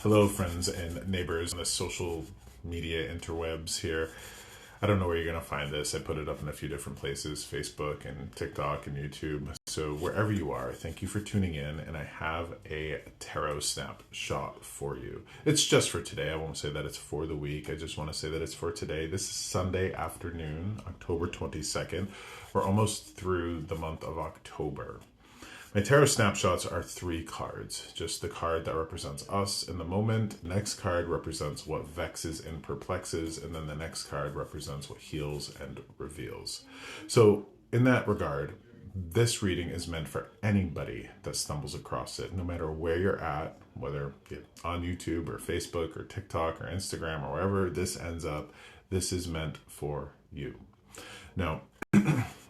Hello, friends and neighbors on the social media interwebs here. I don't know where you're going to find this. I put it up in a few different places, Facebook and TikTok and YouTube. So wherever you are, thank you for tuning in. And I have a Tarot Snapshot for you. It's just for today. I won't say that it's for the week. I just want to say that it's for today. This is Sunday afternoon, October 22nd. We're almost through the month of October. My tarot snapshots are 3 cards. Just the card that represents us in the moment. Next card represents what vexes and perplexes. And then the next card represents what heals and reveals. So in that regard, this reading is meant for anybody that stumbles across it, no matter where you're at, whether on YouTube or Facebook or TikTok or Instagram or wherever this ends up. This is meant for you. Now,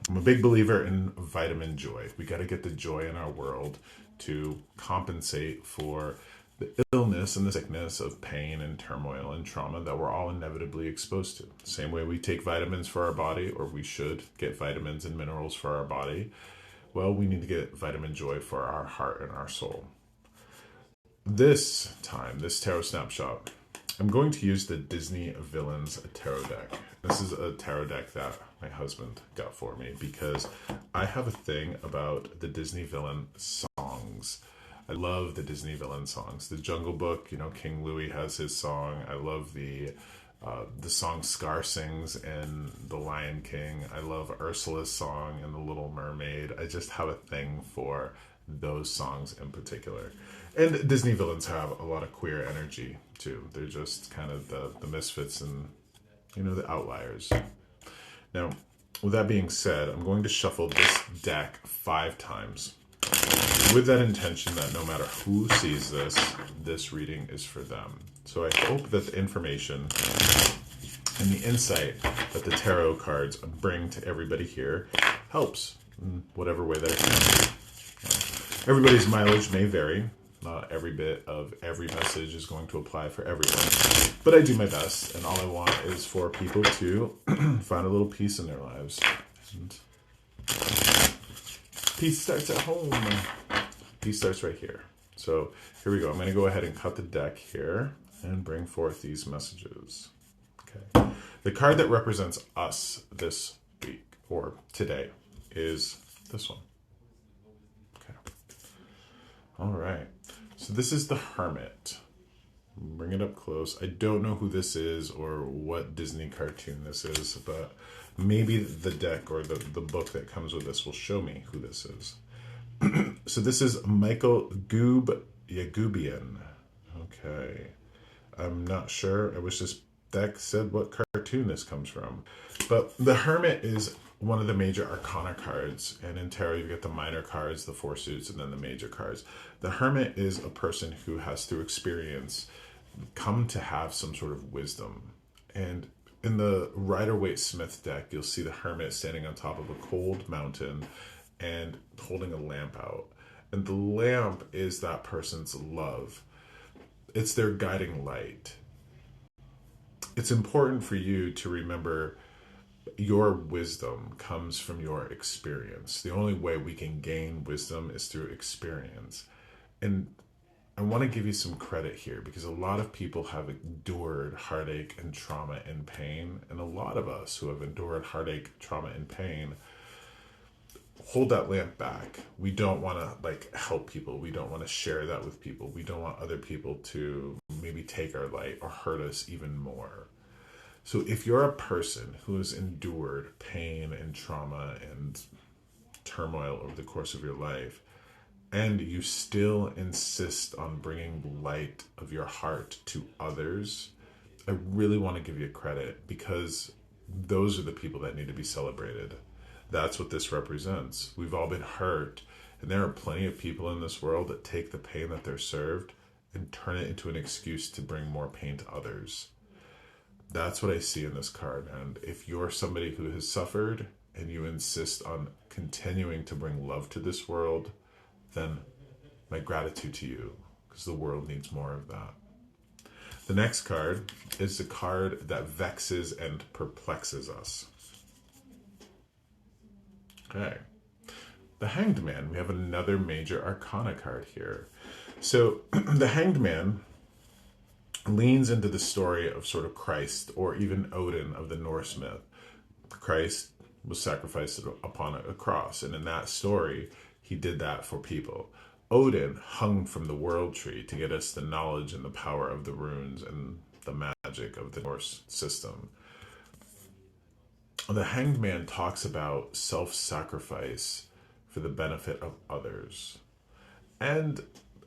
I'm a big believer in vitamin joy. We got to get the joy in our world to compensate for the illness and the sickness of pain and turmoil and trauma that we're all inevitably exposed to. Same way we take vitamins for our body, or we should get vitamins and minerals for our body. Well, we need to get vitamin joy for our heart and our soul. This time, this tarot snapshot, I'm going to use the Disney Villains Tarot deck. This is a tarot deck that my husband got for me because I have a thing about the Disney villain songs. I love the Disney villain songs. The Jungle Book, King Louis has his song. I love the song Scar sings in The Lion King. I love Ursula's song in The Little Mermaid. I just have a thing for those songs in particular. And Disney villains have a lot of queer energy too. They're just kind of the misfits and the outliers. Now, with that being said, I'm going to shuffle this deck 5 times with that intention that no matter who sees this reading is for them. So I hope that the information and the insight that the tarot cards bring to everybody here helps in whatever way that it can. Everybody's mileage may vary. Not every bit of every message is going to apply for everyone. But I do my best, and all I want is for people to find a little peace in their lives. And peace starts at home. Peace starts right here. So here we go. I'm going to go ahead and cut the deck here and bring forth these messages. Okay. The card that represents us this week, or today, is this one. All right, so this is the Hermit. Bring it up close. I don't know who this is or what Disney cartoon this is, but maybe the deck or the book that comes with this will show me who this is. So this is Michael Yagubian. Okay, I'm not sure. I wish this deck said what cartoon this comes from. But the Hermit is one of the major arcana cards, and in tarot you get the minor cards, the 4 suits, and then the major cards. The Hermit is a person who has, through experience, come to have some sort of wisdom. And in the Rider-Waite-Smith deck, you'll see the Hermit standing on top of a cold mountain and holding a lamp out. And the lamp is that person's love. It's their guiding light. It's important for you to remember your wisdom comes from your experience. The only way we can gain wisdom is through experience. And I want to give you some credit here because a lot of people have endured heartache and trauma and pain. And a lot of us who have endured heartache, trauma, and pain hold that lamp back. We don't want to help people. We don't want to share that with people. We don't want other people to maybe take our light or hurt us even more. So if you're a person who has endured pain and trauma and turmoil over the course of your life, and you still insist on bringing the light of your heart to others, I really want to give you credit because those are the people that need to be celebrated. That's what this represents. We've all been hurt, and there are plenty of people in this world that take the pain that they're served and turn it into an excuse to bring more pain to others. That's what I see in this card. And if you're somebody who has suffered and you insist on continuing to bring love to this world, then my gratitude to you, because the world needs more of that. The next card is the card that vexes and perplexes us. Okay. The Hanged Man. We have another major arcana card here. So the Hanged Man leans into the story of sort of Christ, or even Odin of the Norse myth. Christ was sacrificed upon a cross, and in that story, he did that for people. Odin hung from the world tree to get us the knowledge and the power of the runes and the magic of the Norse system. The Hanged Man talks about self-sacrifice for the benefit of others. And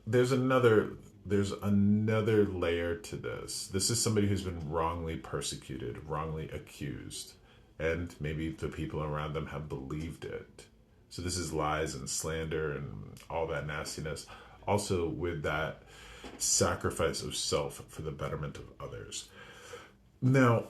there's another layer to this. This is somebody who's been wrongly persecuted, wrongly accused, and maybe the people around them have believed it. So this is lies and slander and all that nastiness. Also with that sacrifice of self for the betterment of others. Now,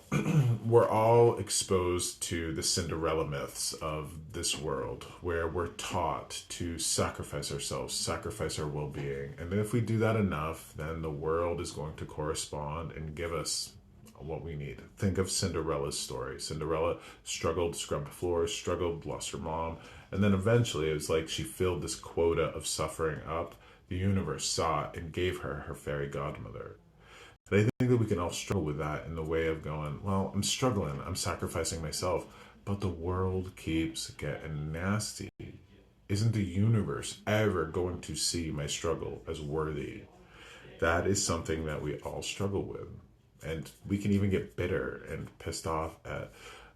we're all exposed to the Cinderella myths of this world, where we're taught to sacrifice ourselves, sacrifice our well-being. And if we do that enough, then the world is going to correspond and give us what we need. Think of Cinderella's story. Cinderella struggled, scrubbed floors, struggled, lost her mom, and then eventually it was like she filled this quota of suffering up. The universe saw it and gave her her fairy godmother. And I think that we can all struggle with that in the way of going, well, I'm struggling, I'm sacrificing myself, but the world keeps getting nasty. Isn't the universe ever going to see my struggle as worthy? That is something that we all struggle with. And we can even get bitter and pissed off at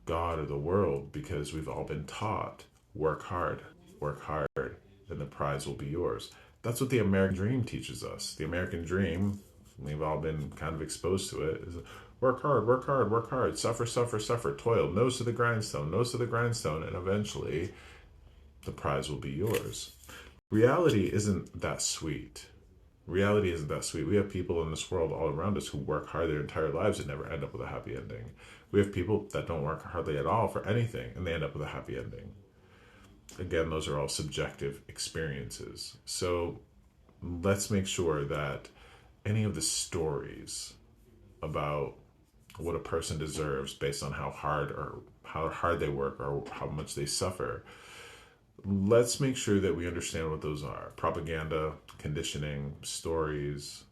God or the world because we've all been taught, work hard, and the prize will be yours. That's what the American dream teaches us. The American dream, we've all been kind of exposed to it, is work hard, suffer, toil, nose to the grindstone, and eventually the prize will be yours. Reality isn't that sweet. We have people in this world all around us who work hard their entire lives and never end up with a happy ending. We have people that don't work hardly at all for anything and they end up with a happy ending. Again, those are all subjective experiences. So let's make sure that any of the stories about what a person deserves based on how hard they work or how much they suffer, let's make sure that we understand what those are. Propaganda, conditioning, stories.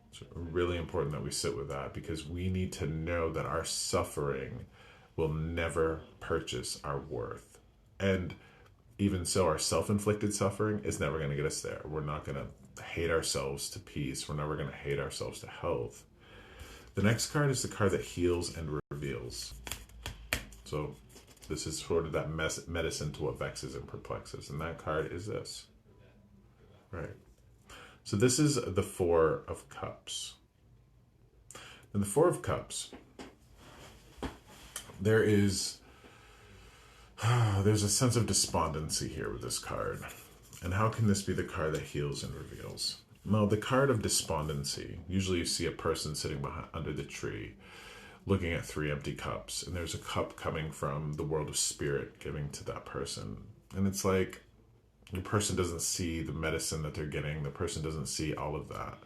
It's really important that we sit with that because we need to know that our suffering will never purchase our worth. And even so, our self-inflicted suffering is never going to get us there. We're not going to hate ourselves to peace. We're never going to hate ourselves to health. The next card is the card that heals and reveals. So this is sort of that medicine to what vexes and perplexes. And that card is this. Right. So this is the Four of Cups. And the Four of Cups, there's a sense of despondency here with this card. And how can this be the card that heals and reveals? Well, the card of despondency, usually you see a person sitting under the tree, looking at three empty cups, and there's a cup coming from the world of spirit giving to that person. And it's like the person doesn't see the medicine that they're getting. The person doesn't see all of that.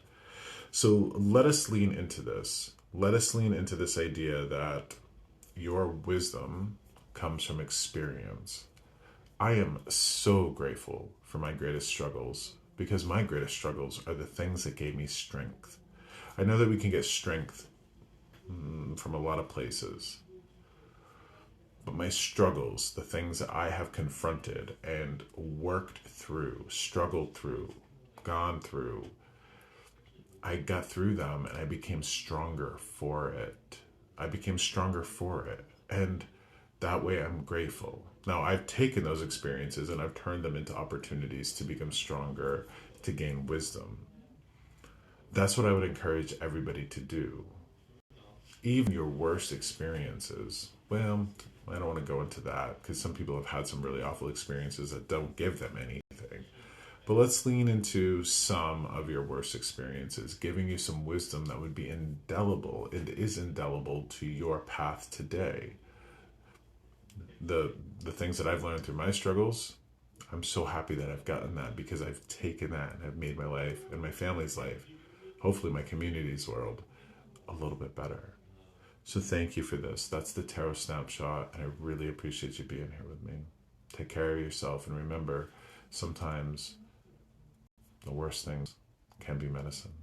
So let us lean into this. Let us lean into this idea that your wisdom comes from experience. I am so grateful for my greatest struggles because my greatest struggles are the things that gave me strength. I know that we can get strength from a lot of places. But my struggles, the things that I have confronted and worked through, struggled through, gone through, I got through them and I became stronger for it. And that way I'm grateful. Now I've taken those experiences and I've turned them into opportunities to become stronger, to gain wisdom. That's what I would encourage everybody to do. Even your worst experiences, well, I don't want to go into that because some people have had some really awful experiences that don't give them anything. But let's lean into some of your worst experiences, giving you some wisdom that would be indelible and is indelible to your path today. The things that I've learned through my struggles, I'm so happy that I've gotten that because I've taken that and I've made my life and my family's life, hopefully my community's world, a little bit better. So thank you for this. That's the Tarot Snapshot, and I really appreciate you being here with me. Take care of yourself, and remember, sometimes the worst things can be medicine.